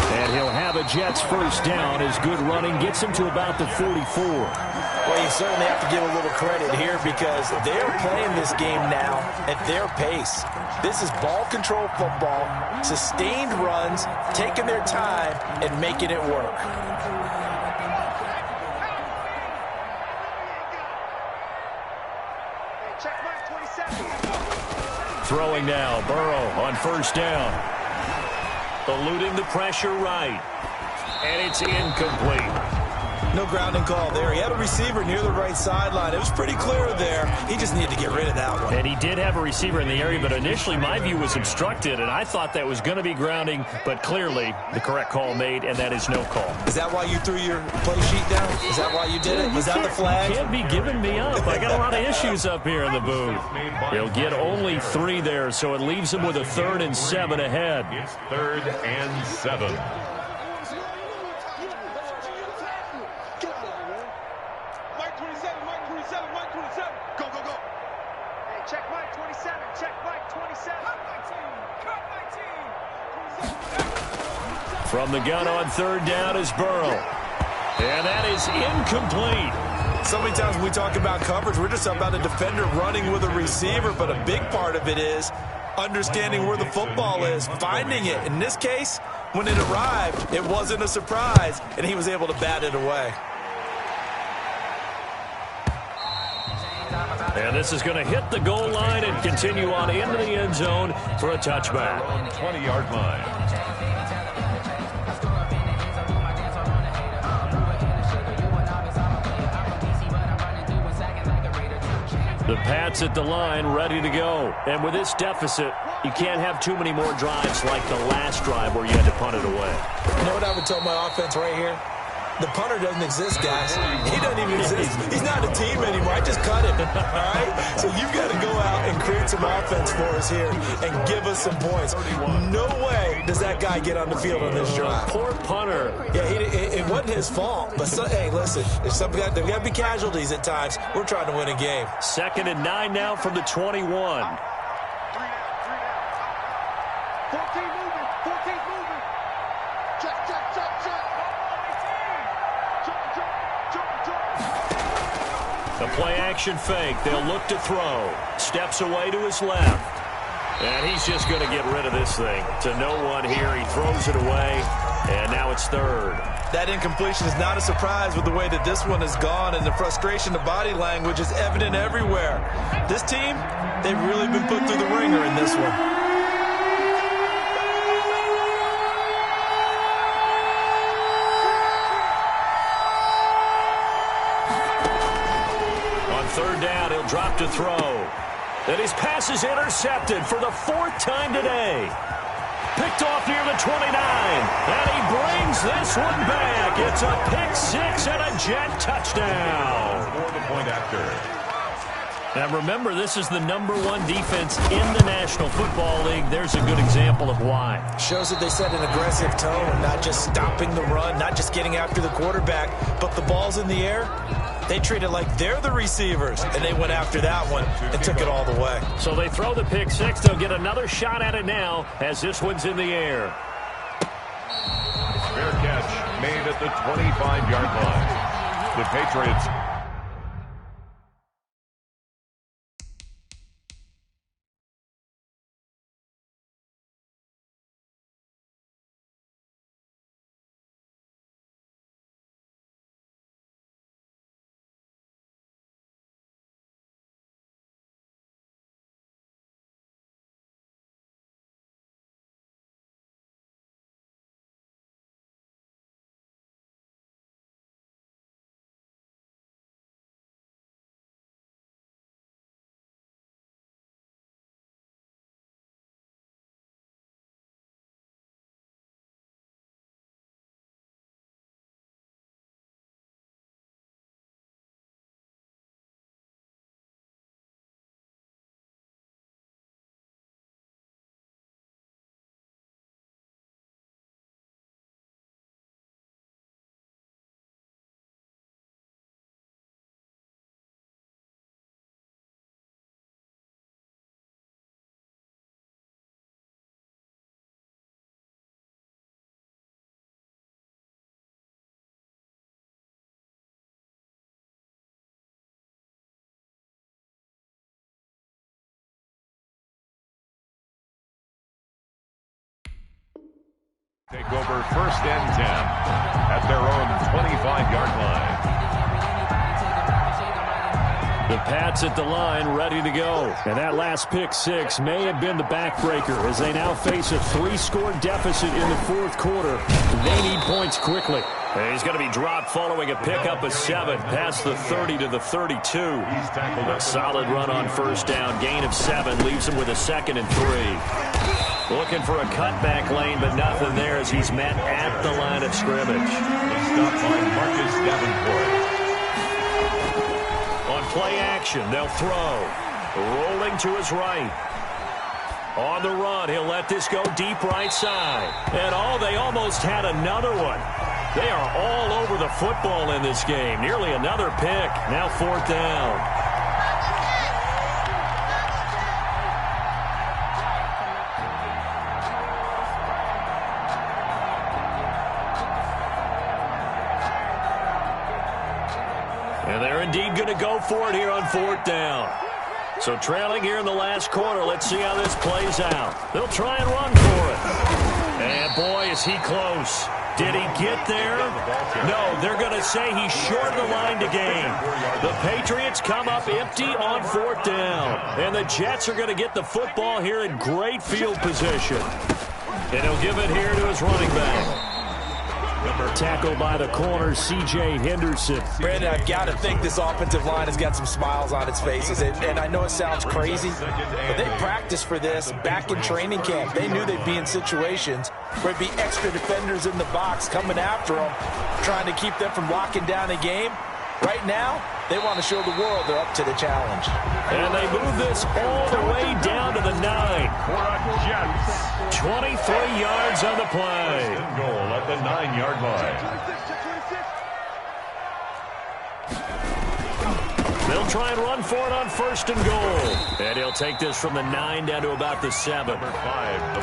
And he'll have a Jets first down as good running gets him to about the 44. Well, you certainly have to give a little credit here because they're playing this game now at their pace. This is ball control football, sustained runs, taking their time and making it work. Throwing now, Burrow on first down. Eluding the pressure right. And it's incomplete. No grounding call there. He had a receiver near the right sideline. It was pretty clear there. He just needed to get rid of that one. And he did have a receiver in the area, but initially my view was obstructed, and I thought that was going to be grounding, but clearly the correct call made, and that is no call. Is that why you threw your play sheet down? Is that why you did it? Was that the flag? You can't be giving me up. I got a lot of issues up here in the booth. He'll get only 3 there, so it leaves him with a 3rd and 7 ahead. It's 3rd and 7. From the gun on 3rd down is Burrow. And that is incomplete. So many times when we talk about coverage, we're just about a defender running with a receiver, but a big part of it is understanding where the football is, finding it. In this case, when it arrived, it wasn't a surprise, and he was able to bat it away. And this is going to hit the goal line and continue on into the end zone for a touchback. 20-yard line. The Pats at the line, ready to go. And with this deficit, you can't have too many more drives like the last drive where you had to punt it away. You know what I would tell my offense right here? The punter doesn't exist, guys. He doesn't even exist. He's not a team anymore. I just cut him, all right? So you've got to go out and create some offense for us here and give us some points. No way does that guy get on the field on this drive. Poor punter. Yeah, it wasn't his fault. But, hey, listen, there's got to be casualties at times. We're trying to win a game. 2nd and 9 now from the 21. The play-action fake. They'll look to throw. Steps away to his left. And he's just going to get rid of this thing. To no one here. He throws it away. And now it's 3rd. That incompletion is not a surprise with the way that this one has gone, and the frustration, the body language is evident everywhere. This team, they've really been put through the ringer in this one. Drop to throw. And his pass is intercepted for the 4th time today. Picked off near the 29. And he brings this one back. It's a pick-6 and a Jet touchdown. For the point after. And remember, this is the #1 defense in the National Football League. There's a good example of why. Shows that they set an aggressive tone, not just stopping the run, not just getting after the quarterback, but the ball's in the air. They treat it like they're the receivers, and they went after that one and took it all the way. So they throw the pick-6. They'll get another shot at it now as this one's in the air. Fair catch made at the 25-yard line. The Patriots. Take over 1st and 10 at their own 25-yard line. The Pats at the line, ready to go. And that last pick six may have been the backbreaker as they now face a 3-score deficit in the fourth quarter. They need points quickly. And he's going to be dropped following a pickup of 7 past the 30 to the 32. A solid run on first down. Gain of 7 leaves him with a 2nd and 3. Looking for a cutback lane, but nothing there as he's met at the line of scrimmage. Stopped by Marcus Davenport. On play action, they'll throw. Rolling to his right. On the run, he'll let this go deep right side. And they almost had another one. They are all over the football in this game. Nearly another pick. Now 4th down. And they're indeed going to go for it here on 4th down. So trailing here in the last quarter, let's see how this plays out. They'll try and run for it. And boy, is he close. Did he get there? No, they're going to say he's short the line to gain. The Patriots come up empty on 4th down. And the Jets are going to get the football here in great field position. And he'll give it here to his running back. Tackled by the corner, C.J. Henderson. Brandon, I've got to think this offensive line has got some smiles on its faces. And I know it sounds crazy, but they practiced for this back in training camp. They knew they'd be in situations where it'd be extra defenders in the box coming after them, trying to keep them from locking down a game. Right now, they want to show the world they're up to the challenge. And they move this all the way down to the 9. 23 yards on the play. Goal at the 9-yard line. They'll try and run for it on 1st and goal. And he'll take this from the 9 down to about the 7.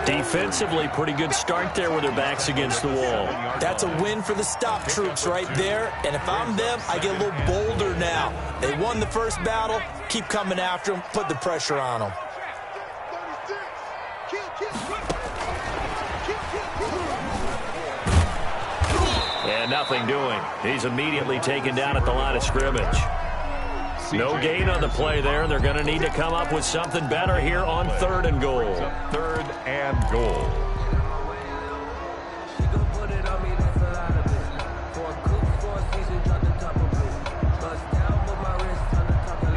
Defensively, pretty good start there with their backs against the wall. That's a win for the stop troops right there. And if I'm them, I get a little bolder now. They won the first battle. Keep coming after them. Put the pressure on them. And nothing doing. He's immediately taken down at the line of scrimmage. No gain on the play there. They're going to need to come up with something better here on 3rd and goal. 3rd and goal.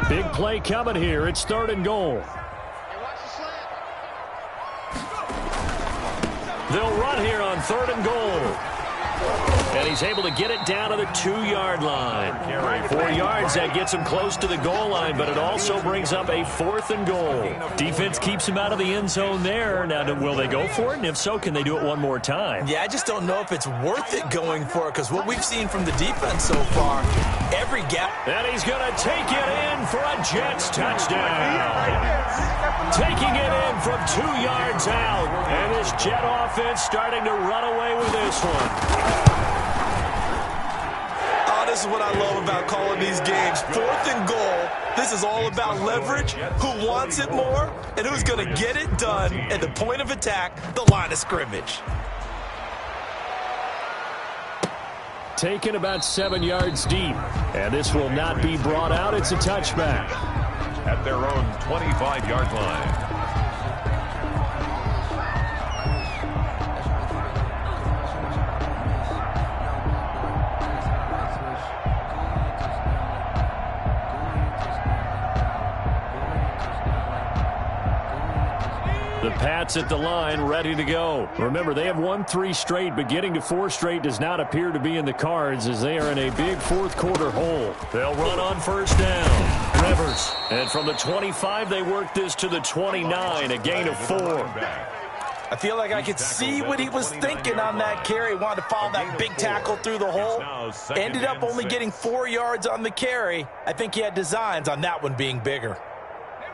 Big play coming here. It's 3rd and goal. They'll run here on 3rd and goal. And he's able to get it down to the 2-yard line. 4 yards, that gets him close to the goal line, but it also brings up a 4th and goal. Defense keeps him out of the end zone there. Now, will they go for it? And if so, can they do it one more time? Yeah, I just don't know if it's worth it going for it, because what we've seen from the defense so far, every gap. And he's going to take it in for a Jets touchdown. Taking it in from 2 yards out. And this Jet offense starting to run away with this one. Oh, this is what I love about calling these games. 4th and goal. This is all about leverage, who wants it more, and who's going to get it done at the point of attack, the line of scrimmage. Taken about 7 yards deep. And this will not be brought out. It's a touchback. At their own 25-yard line. The Pats at the line, ready to go. Remember, they have won 3 straight, but getting to 4 straight does not appear to be in the cards as they are in a big fourth quarter hole. They'll run on 1st down. Rivers. And from the 25, they work this to the 29, a gain of 4. I feel like I could see what he was thinking on that carry. Wanted to follow that big tackle through the hole. Ended up only getting 4 yards on the carry. I think he had designs on that one being bigger.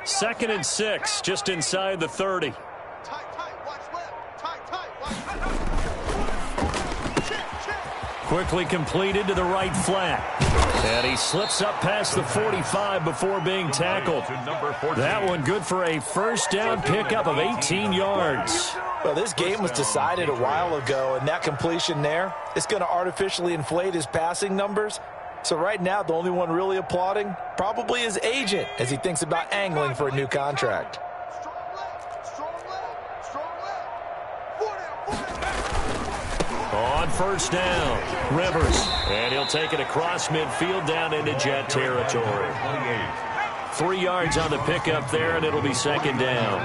2nd and 6, just inside the 30. Quickly completed to the right flat. And he slips up past the 45 before being tackled. That one good for a 1st down pickup of 18 yards. Well, this game was decided a while ago, and that completion there is going to artificially inflate his passing numbers. So right now, the only one really applauding probably his agent as he thinks about angling for a new contract. On first down, Rivers. And he'll take it across midfield down into Jet territory. 3 yards on the pickup there, and it'll be second down.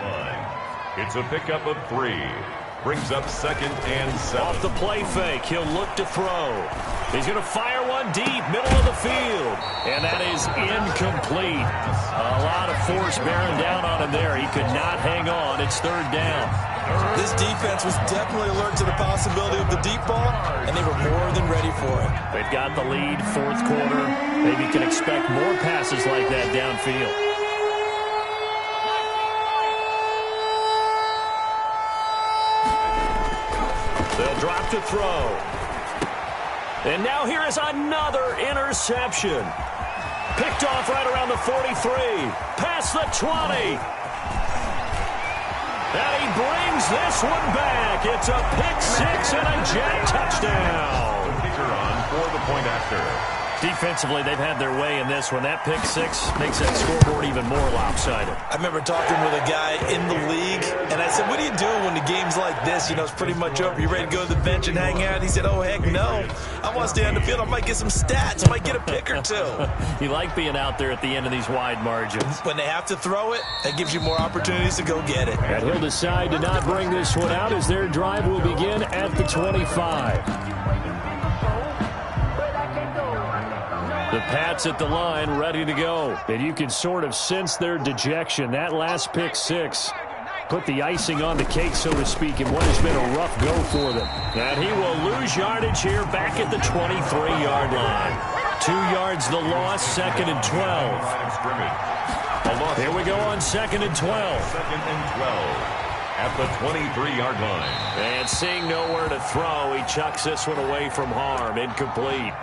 It's a pickup of 3. Brings up 2nd and 7. Off the play fake, he'll look to throw. He's going to fire one deep, middle of the field. And that is incomplete. A lot of force bearing down on him there. He could not hang on. It's third down. This defense was definitely alert to the possibility of the deep ball, and they were more than ready for it. They've got the lead, fourth quarter. Maybe can expect more passes like that downfield. They'll drop to throw. And now here is another interception. Picked off right around the 43. Past the 20. And he brings this one back. It's a pick-6 and a Jet touchdown. Kicker on for the point after. Defensively, they've had their way in this one. That pick-6 makes that scoreboard even more lopsided. I remember talking with a guy in the league, and I said, what do you do when the game's like this? You know, it's pretty much over. You ready to go to the bench and hang out? He said, oh, heck no. I want to stay on the field. I might get some stats. I might get a pick or two. You like being out there at the end of these wide margins. When they have to throw it, that gives you more opportunities to go get it. And he'll decide to not bring this one out as their drive will begin at the 25. The Pats at the line, ready to go. And you can sort of sense their dejection. That last pick-6 put the icing on the cake, so to speak, in what has been a rough go for them. And he will lose yardage here back at the 23-yard line. 2 yards the loss, 2nd and 12. Here we go on 2nd and 12. 2nd and 12. At the 23-yard line. And seeing nowhere to throw, he chucks this one away from harm. Incomplete.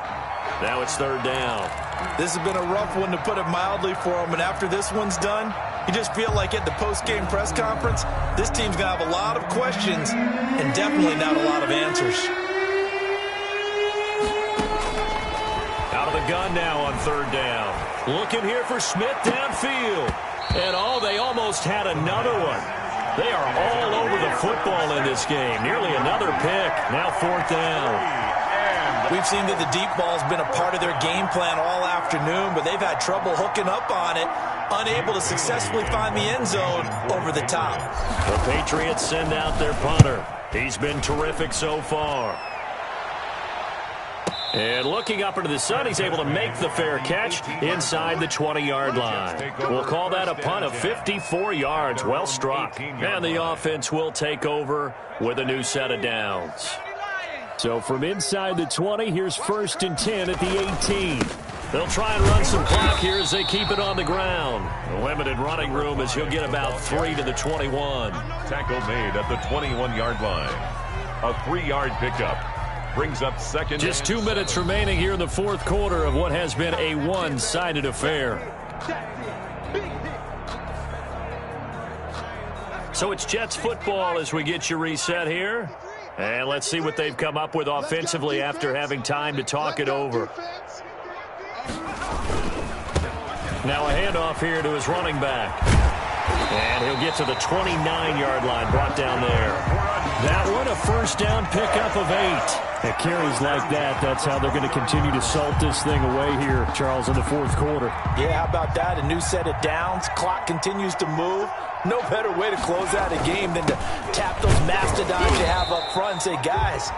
Now it's third down. This has been a rough one, to put it mildly, for him. And after this one's done, you just feel like at the post-game press conference, this team's going to have a lot of questions and definitely not a lot of answers. Out of the gun now on third down. Looking here for Smith downfield. And they almost had another one. They are all over the football in this game. Nearly another pick. Now fourth down. We've seen that the deep ball has been a part of their game plan all afternoon, but they've had trouble hooking up on it, unable to successfully find the end zone over the top. The Patriots send out their punter. He's been terrific so far. And looking up into the sun, he's able to make the fair catch inside the 20-yard line. We'll call that a punt of 54 yards. Well struck. And the offense will take over with a new set of downs. So from inside the 20, here's 1st and 10 at the 18. They'll try and run some clock here as they keep it on the ground. The limited running room as he'll get about 3 to the 21. Tackle made at the 21-yard line. A 3-yard pickup. Brings up 2nd. Just 2 minutes remaining here in the fourth quarter of what has been a one-sided affair. So it's Jets football as we get you reset here. And let's see what they've come up with offensively after having time to talk it over. Now a handoff here to his running back. And he'll get to the 29-yard line, brought down there. That one, a first down pickup of 8. At carries like that, that's how they're going to continue to salt this thing away here, Charles, in the fourth quarter. Yeah, how about that? A new set of downs. Clock continues to move. No better way to close out a game than to tap those mastodons you have up front and say, guys,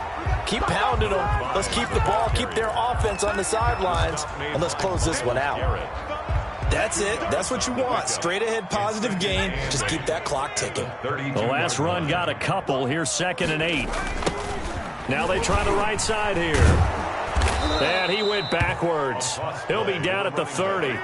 keep pounding them. Let's keep the ball, keep their offense on the sidelines, and let's close this one out. That's it. That's what you want. Straight ahead positive gain. Just keep that clock ticking. The last run got a couple. Here's 2nd and 8. Now they try the right side here. And he went backwards. He'll be down at the 30.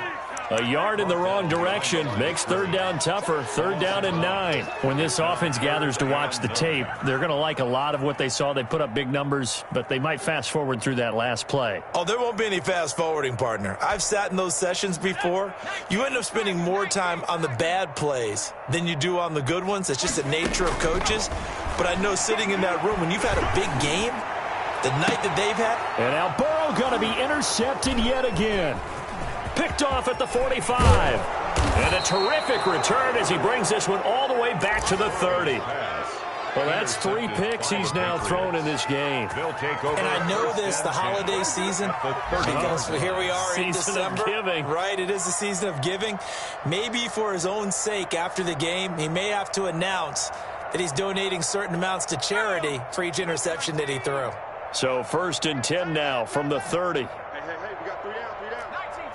A yard in the wrong direction makes third down tougher. 3rd down and 9. When this offense gathers to watch the tape, they're going to like a lot of what they saw. They put up big numbers, but they might fast forward through that last play. Oh, there won't be any fast forwarding, partner. I've sat in those sessions before. You end up spending more time on the bad plays than you do on the good ones. It's just the nature of coaches. But I know sitting in that room, when you've had a big game, the night that they've had. And now Burrow throw going to be intercepted yet again. Picked off at the 45. And a terrific return as he brings this one all the way back to the 30. Well, that's 3 picks he's now thrown in this game. And I know this, the holiday season, because here we are in December. Season of giving. Right, it is the season of giving. Maybe for his own sake after the game, he may have to announce that he's donating certain amounts to charity for each interception that he threw. So 1st and 10 now from the 30. Hey, we got 3 down. 19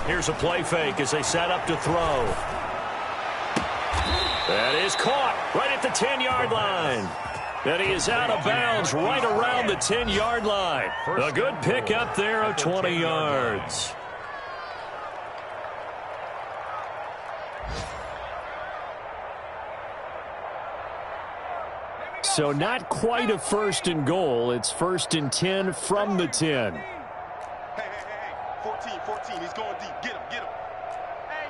19. Here's a play fake as they set up to throw. That is caught right at the 10-yard line. And he is out of bounds right around the 10-yard line. A good pick up there of 20 yards. So not quite a 1st and goal. It's 1st and 10 from the 10. Hey. 14. He's going deep. Get him. Hey,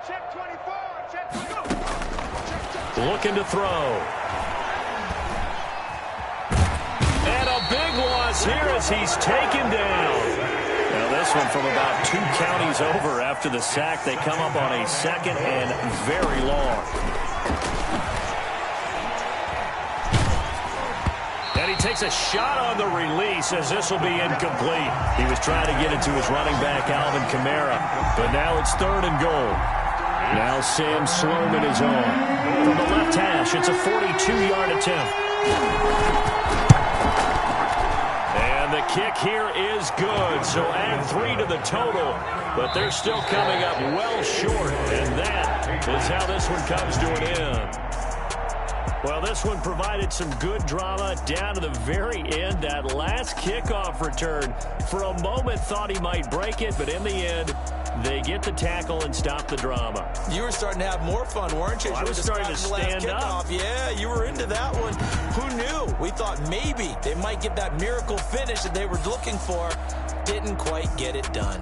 check 24. Check 24. Looking to throw. And a big loss here as he's taken down. Now this one from about 2 counties over after the sack. They come up on a 2nd and very long. And he takes a shot on the release as this will be incomplete. He was trying to get it to his running back, Alvin Kamara. But now it's 3rd and goal. Now Sam Sloman is on. From the left hash, it's a 42-yard attempt. And the kick here is good. So add 3 to the total. But they're still coming up well short. And that is how this one comes to an end. Well, this one provided some good drama down to the very end. That last kickoff return, for a moment, thought he might break it. But in the end, they get the tackle and stop the drama. You were starting to have more fun, weren't you? Well, I was starting to stand up. Yeah, you were into that one. Who knew? We thought maybe they might get that miracle finish that they were looking for. Didn't quite get it done.